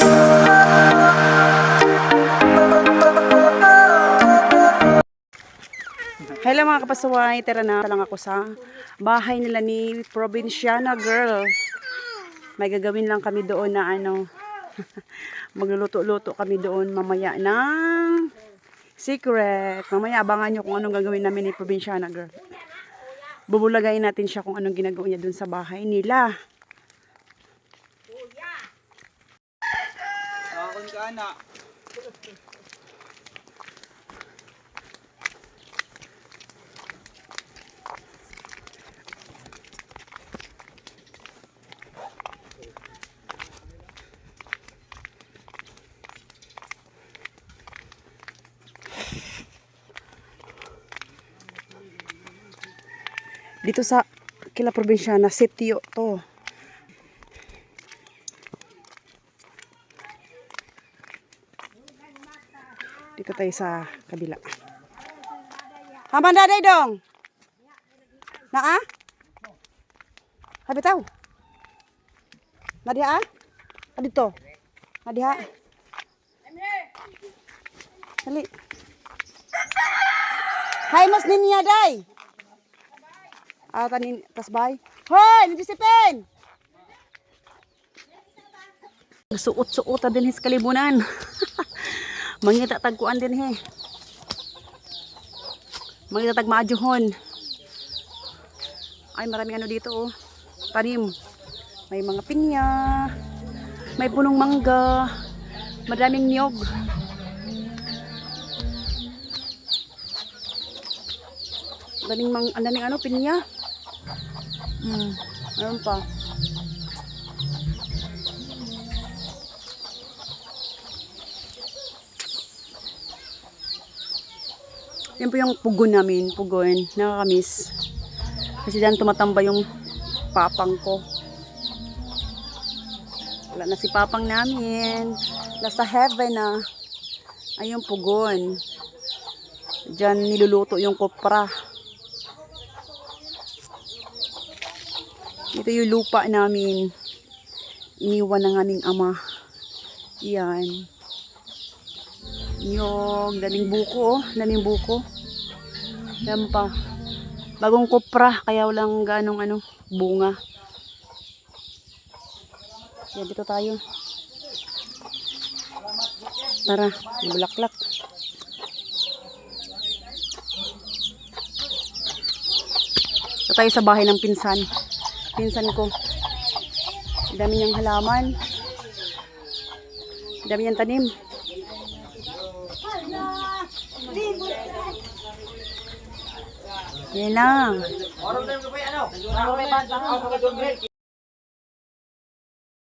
Hello mga kapasaway, tara na lang ako sa bahay nila ni Provinciana Girl. May gagawin lang kami doon na magluluto-luto kami doon mamaya ng secret. Mamaya abangan nyo kung anong gagawin namin ni Provinciana Girl. Bubulagayin natin siya kung anong ginagawa niya doon sa bahay nila. Akon ka anak. Dito sa kila Provinciana, sitio to. Dito tayo sa kabila. Haman daday dong. Naa? Habitaw. Nadiha? Dito. Nadiha. Dali. Hay mas niya day. Tanin tasbay. Hoy, nandisipin. Suot-suot din his kalibunan. Mangita tagkuan din he. Mangita tag maajuhon. Ay maraming ano dito oh. Tanim. May mga pinya. May punong mangga. Maraming niyog. Daming ano pinya. Ayun pa. Yan po yung pugon namin. Pugon. Nakakamiss. Kasi dyan tumatamba yung papang ko. Wala na si papang namin. Nasa heaven na. Ayun pugon. Dyan niluluto yung kopra. Ito yung lupa namin. Iniwan ng aming ama. Yan. Yung daling buko. Daling buko. Yan pa. Bagong kopra. Kaya walang ganong bunga. Yan dito tayo. Tara. Bulaklak. Ito tayo sa bahay ng pinsan. Pinsan ko. Dami niyang halaman. Dami niyang tanim. Yan lang.